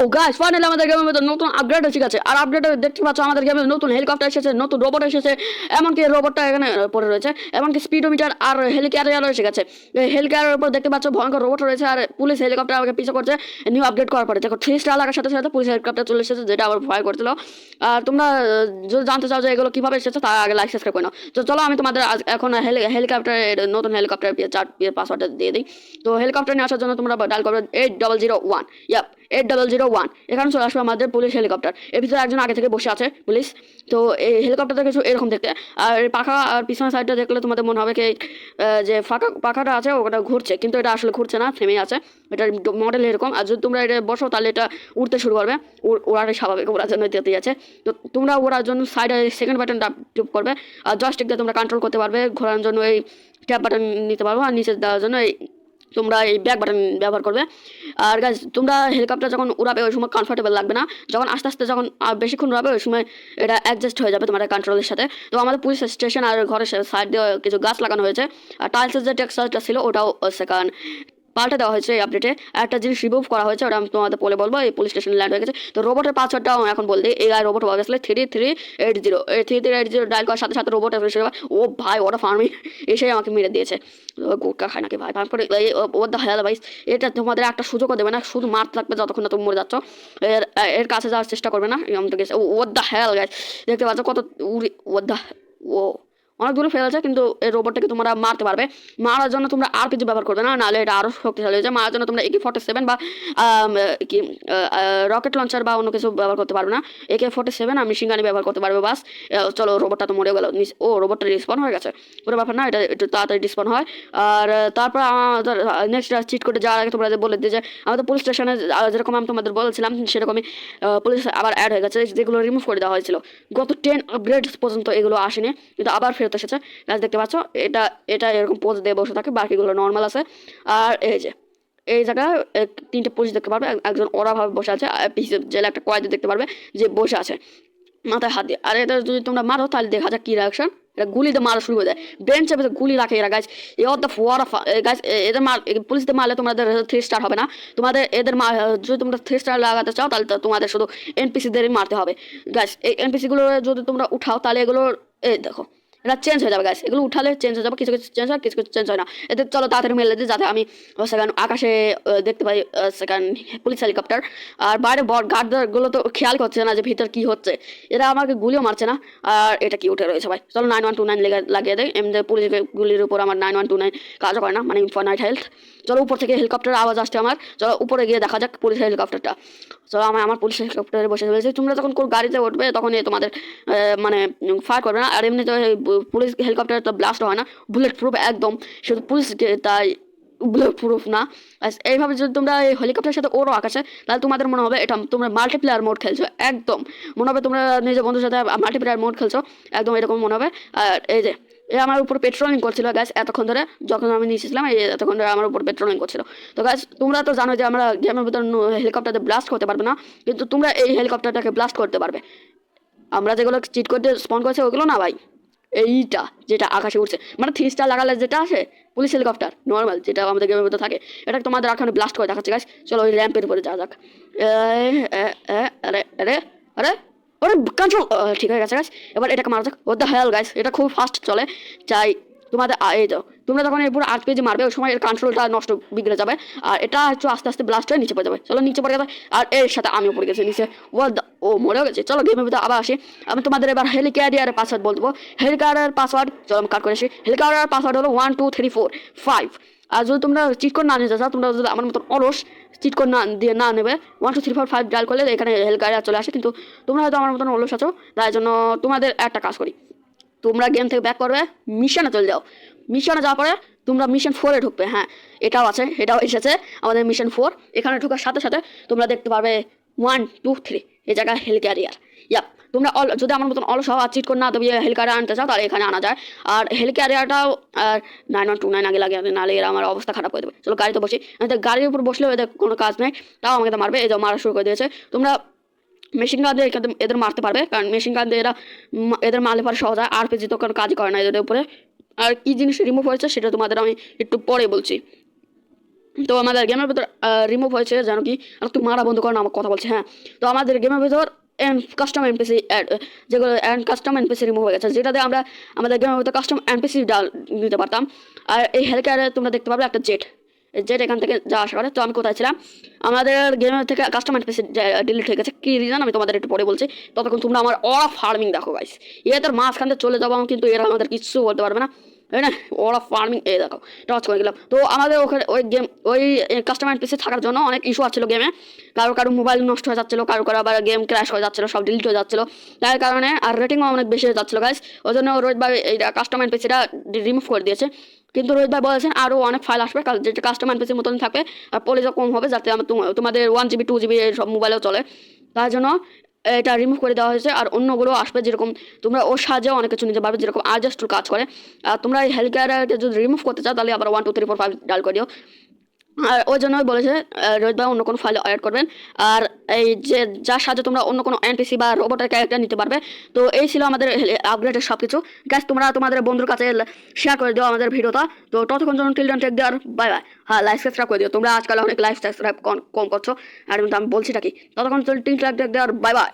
ও guys finally আমাদের গেমের মধ্যে নতুন আপডেট এসে গেছে। আর আপডেটে দেখতে পাচ্ছ আমাদের গেমে নতুন হেলিকপ্টার এসেছে, নতুন রোবট এসেছে। এমনকি রোবটটা এখানে পড়ে রয়েছে, এমনকি স্পিডোমিটার আর হেলিক্যারিয়ারও এসে গেছে। হেলিক্যারিয়ারের উপর দেখতে পাচ্ছ ভয়ঙ্কর রোবট রয়েছে, আর পুলিশ হেলিকপ্টার আমাকে পিছু করছে নিউ আপডেট করার পরে। দেখো 3 স্টার লাগার সাথে সাথে পুলিশ হেলিকপ্টার চলে এসেছে, যেটা আবার ভয় করছিল। আর তোমরা যদি জানতে চাও যে এগুলো কিভাবে এসেছে, তার আগে লাইক সাবস্ক্রাইব করে নাও। তো চলো আমি তোমাদের এখন হেলিকপ্টারের নতুন হেলিকপ্টার পাসওয়ার্ডটা দিয়ে দিই। তো হেলিকপ্টার নিয়ে আসার জন্য তোমরা ডায়াল করবে 8001। ইয়াপ 8001। এখানে চলে আসবে আমাদের পুলিশ হেলিকপ্টার। এর ভিতরে একজন আগে থেকে বসে আছে পুলিশ। তো এই হেলিকপ্টারটা কিছু এরকম দেখতে। আর এই পাখা আর পিছনের সাইডটা দেখলে তোমাদের মনে হবে কি যে পাখাটা আছে ওটা ঘুরছে, কিন্তু এটা আসলে ঘুরছে না, থেমে আছে। এটার মডেল এরকম। আর যদি তোমরা এটা বসো তাহলে এটা উড়তে শুরু করবে। ওড়াটাই স্বাভাবিক, ওড়ার জন্য ইত্যাদি আছে। তো তোমরা ওড়ার জন্য সাইডে সেকেন্ড বাটনটা টিপ করবে, আর জয়স্টিক দিয়ে তোমরা কন্ট্রোল করতে পারবে। ঘোরার জন্য এই ট্যাপ বাটন নিতে পারবো, আর নিচে দেওয়ার জন্য এই তোমরা এই ব্যাক বাটন ব্যবহার করবে। আর গাইজ তোমরা হেলিকপ্টার যখন উড়াবে ওই সময় কমফোর্টেবল লাগবে না, যখন আস্তে আস্তে যখন বেশিক্ষণ উড়াবে ওই সময় এটা অ্যাডজাস্ট হয়ে যাবে তোমাদের কন্ট্রোলের সাথে। তো আমাদের পুলিশ স্টেশন আর ঘরের সাইড দিয়ে কিছু গাছ লাগানো হয়েছে, আর টাইলসের যে টেক্সচারটা ছিল ওটাও সেকেন্ড পাল্টে দেওয়া হয়েছে এই আপডেটে। একটা জিনিস রিমুভ করা হয়েছে, ওটা আমি তোমাদের বলবো। এই পুলিশ স্টেশন ল্যান্ড হয়ে গেছে। তো রোবটের পাসওয়ার্ডটাও এখন বলতে এই রোবট হয়ে গেছিলো 3380। এই 3380 ডায়াল করার সাথে সাথে রোবট এসে ও ভাই ওটা ফার্মি এসে আমাকে মেরে দিয়েছে। গোটকা খায় নাকি ভাই? তারপরে ওর দা হেল ভাই, এটা তোমাদের একটা সুযোগও দেবে না, শুধু মারতে থাকবে যতক্ষণ না তুমি মরে যাচ্ছ। এর কাছে যাওয়ার চেষ্টা করবে না। আমাদের গেছে ওর দা হেল গাইস, দেখতে পাচ্ছ কত উড়ি ওর দা ও অনেক দূরে ফেলেছে, কিন্তু এই রোবটটাকে তোমরা মারতে পারবে। মারার জন্য তোমরা আরপিজি ব্যবহার করবে না, নাহলে এটা আরও শক্তিশালী হয়ে যায়। মারার জন্য তোমরা AK-47 বা কি রকেট লঞ্চার বা অন্য কিছু ব্যবহার করতে পারবে না। AK-47 আর মেশিন গানই ব্যবহার করতে পারবে বাস। চলো রোবটটা তো মরে গেল। ও রোবটটা রিস্পন হয়ে গেছে, পুরো ব্যাপার না, এটা একটু তাড়াতাড়ি রিস্পন হয়। আর তারপর আমাদের নেক্সট চিট করে যাওয়ার আগে তোমরা বলে দিয়ে যে আমাদের পুলিশ স্টেশনে যেরকম আমি তোমাদের বলেছিলাম সেরকমই পুলিশ আবার অ্যাড হয়ে গেছে, যেগুলো রিমুভ করে দেওয়া হয়েছিল। গত 10 আপগ্রেড পর্যন্ত এগুলো আসেনি, কিন্তু আবার ফেরত এসেছে। গাছ দেখতে পাচ্ছ এটা এটা এরকম পোজ দিয়ে বসে থাকে, বাকিগুলো নর্মাল আছে। আর এই যে এই জায়গায় 3টে পুলিশ দেখতে পারবে, একজন ওরাভাবে বসে আছে, জেলে একটা কয়েদি দেখতে পারবে যে বসে আছে মাথায় হাত দিয়ে। আর এটা যদি তোমরা মারো তাহলে দেখা যাক কি রিয়াকশন। এটা গুলি দিয়ে মারা শুরু করে দেয়, বেঞ্চের ভেতরে গুলি রাখে এরা গাছ। এ অফ দ্য ফোয়ার গাছ এদের পুলিশদের মারলে তোমাদের 3 স্টার হবে না। তোমাদের এদের যদি তোমরা 3 স্টার লাগাতে চাও তাহলে তোমাদের শুধু এনপিসিদেরই মারতে হবে গাছ। এই এনপিসিগুলো যদি তোমরা উঠাও তাহলে এগুলো এই দেখো এটা চেঞ্জ হয়ে যাবে গাছ। এগুলো উঠালে চেঞ্জ হয়ে যাবে, কিছু কিছু চেঞ্জ হয়, কিছু কিছু চেঞ্জ হয় না। এদের চলো তাড়াতাড়ি মেলে দিই যাতে আমি সেখানে আকাশে দেখতে পাই সেখানে পুলিশ হেলিকপ্টার। আর বাইরে গার্ডগুলো তো খেয়াল করছে না যে ভিতর কি হচ্ছে, এরা আমাকে গুলিও মারছে না। আর এটা কি উঠে রয়েছে ভাই? চলো 9129 লাগিয়ে দেয়। এমনি পুলিশ গুলির উপর আমার 9129 কাজও করে না, মানে ইনফাইনাইট হেলথ। চলো উপর থেকে হেলিকপ্টার আওয়াজ আসছে আমার, চলো উপরে গিয়ে দেখা যাক পুলিশ হেলিকপ্টারটা। চলো আমার পুলিশ হেলিকপ্টারে বসে রয়েছে। তোমরা যখন কোন গাড়িতে উঠবে তখন তোমাদের মানে ফায়ার করবে না। আর এমনি তো পুলিশ হেলিকপ্টার তো ব্লাস্ট হয় না, বুলেট প্রুফ একদম। শুধু পুলিশ তাই বুলেট প্রুফ না। এইভাবে যদি তোমরা এই হেলিকপ্টারের সাথে ওরও আকাশে, তাহলে তোমাদের মনে হবে এটা তোমরা মাল্টিপ্লেয়ার মোড খেলছো। একদম মনে হবে তোমরা নিজের বন্ধুর সাথে মাল্টিপ্লেয়ার মোড খেলছো, একদম এরকম মনে হবে। আর এই যে আমার উপর পেট্রোলিং করছিল গ্যাস এতক্ষণ ধরে, যখন আমি নিয়েছিলাম এই এতক্ষণ ধরে আমার উপর পেট্রোলিং করছিল। তো গ্যাস তোমরা তো জানো যে আমরা গেমের ভিতরে হেলিকপ্টারতে ব্লাস্ট করতে পারবে না, কিন্তু তোমরা এই হেলিকপ্টারটাকে ব্লাস্ট করতে পারবে। আমরা যেগুলো চিট করতে স্পন করেছে ওগুলো না ভাই, এইটা যেটা আকাশে উঠছে, মানে 3 স্টার লাগালে যেটা আসে পুলিশ হেলিকপ্টার নর্মাল, যেটা আমাদের গেমের মধ্যে থাকে, এটা তোমাদের এখানে ব্লাস্ট করে দেখাচ্ছে গাইস। চলো ওই র্যাম্পের উপরে যাওয়া যাক। আরে আরে আরে ওরে কন্ট্রোল ঠিক হয়ে গেছে গাইস। এবার এটাকে মারা যাক। ওর দ্য হেল গাইস, এটা খুব ফাস্ট চলে। চাই তোমাদের এই তো তোমরা যখন এর পুরো 8 পেজে মারবে ওই সময় এর কন্ট্রোলটা নষ্ট বিগড়ে যাবে, আর এটা একটু আস্তে আস্তে ব্লাস্ট হয়ে নিচে পড়ে যাবে। চলো নিচে পড়ে যাবে, আর এর সাথে আমিও পড়ে গেছি নিচে। ও মরেও গেছে। চলো গেমের ভিতরে আবার আসি। আমি তোমাদের এবার হেলিক্যারিয়ারের পাসওয়ার্ড বলবো। হেলিক্যারিয়ার পাসওয়ার্ড চলো আমি কাট করে আসি। হেলিক্যারিয়ার পাসওয়ার্ড হলো 12345। আর যদি তোমরা চিট কোড না নিতে চাও, তোমরা যদি আমার মতন অলস চিট কোড না দিয়ে না নেবে, 12345 ডায়াল করলে এখানে হেলিক্যারিয়ার চলে আসে। কিন্তু তোমরা হয়তো আমার মতন অলস আছো, তাই জন্য তোমাদের একটা কাজ করি, তোমরা গেম থেকে ব্যাক করবে, মিশনে চলে যাও। মিশনে যাওয়ার পরে তোমরা মিশন 4-এ ঢুকবে। হ্যাঁ এটাও আছে, এটাও এসেছে আমাদের মিশন 4। এখানে ঢোকার সাথে সাথে তোমরা দেখতে পারবে 123 এই জায়গায় হেলিক্যারিয়ার। ইয়াপ তোমরা যদি আমার মতন অলস হওয়া চিট করে না তবে হেলিক্যারিয়ার আনতে চাও তাহলে এখানে আনা যায়। আর হেলিক্যারিয়ারটাও আর 9129 আগে লাগে, নাহলে এরা আমার অবস্থা খারাপ করে দেবে। চলো গাড়িতে বসি। গাড়ির উপর বসলেও এদের কোনো কাজ নেই, তাও আমাকে তো মারবে। এই যে মারা শুরু করে দিয়েছে। তোমরা মেশিন গান দিয়ে এদের মারতে পারবে, কারণ মেশিন গান দিয়ে এদের মারলে পরে সহজ হয়। আরপিজি তো কোনো কাজ করে না এদের উপরে। আর কি জিনিস রিমুভ হয়েছে সেটা তোমাদের আমি একটু পরে বলছি। তো আমাদের গেমের ভিতর রিমুভ হয়েছে জানো কি, আর তুই মারা বন্ধ কর না, আমার কথা বলছে। হ্যাঁ, তো আমাদের গেমের ভিতর কাস্টম এনপিসি যেগুলো কাস্টম এনপিসি রিমুভ হয়ে গেছে, যেটাতে আমরা আমাদের গেমের ভিতর কাস্টম এনপিসি নিতে পারতাম। আর এই হেলথ কেয়ারে তোমরা দেখতে পাবে একটা জেট, জেট এখান থেকে যা আসা করে। তো আমি কোথায় ছিলাম, আমাদের গেমের থেকে কাস্টম এনপিসি ডিলিট হয়ে গেছে। কী রিজন আমি তোমাদের একটু পরে বলছি। ততক্ষণ তোমরা আমার ওরা ফার্মিং দেখো গাইস, এদের মাঝখান থেকে চলে যাবো কিন্তু এরা আমাদের কিচ্ছু বলতে পারবে না, তাই না? ওরা ফার্মিং এই দেখো টচ করে গেলাম। তো আমাদের ওখানে ওই কাস্টমার পিসে থাকার জন্য অনেক ইস্যু আসছিল গেমে, কারো মোবাইল নষ্ট হয়ে যাচ্ছিলো, কারো আবার গেম ক্র্যাশ হয়ে যাচ্ছিলো, সব ডিলিট হয়ে যাচ্ছিলো। তার কারণে আর রেটিংও অনেক বেশি হয়ে যাচ্ছিলো গাইস। ওই জন্য রোহিত ভাই এই কাস্টমার পিসিটা রিমুভ করে দিয়েছে। কিন্তু রোহিত ভাই বলেছেন আরও অনেক ফাইল আসবে, যেটা কাস্টমার পিসির মতন থাকবে আর পলিশও কম হবে, যাতে তোমাদের 1 GB 2 GB সব মোবাইলেও চলে। তার জন্য এটা রিমুভ করে দেওয়া হয়েছে। আর অন্যগুলো আসবে, যেরকম তোমরা ওর সাহায্যে অনেক কিছু নিতে পারবে, যেরকম আরজাস্ট কাজ করে। আর তোমরা এই হেলথ কেয়ারকে যদি রিমুভ করতে চাও তাহলে আবার 1 2 3 4 5 ডাল করে দিও। আর ওই জন্যই বলেছে রোহিত ভাই অন্য কোনো ফাইল অ্যাড করবেন। আর এই যে যার সাহায্যে তোমরা অন্য কোনো এনপিসি বা রোবটের ক্যারেক্টার নিতে পারবে। তো এই ছিল আমাদের আপগ্রেডের সব কিছু। গ্যাস তোমরা তোমাদের বন্ধুর কাছে শেয়ার করে দিও আমাদের ভিডিওটা। তো ততক্ষণ জন্য টিল টেক দেওয়ার বাই বাই। হ্যাঁ, লাইক সাবস্ক্রাইব করে দিও, তোমরা আজকাল অনেক লাইক সাবস্ক্রাইব কম করছো, আর আমি বলছিটা কি, ততক্ষণ টিল টেক দেওয়ার বাই বাই।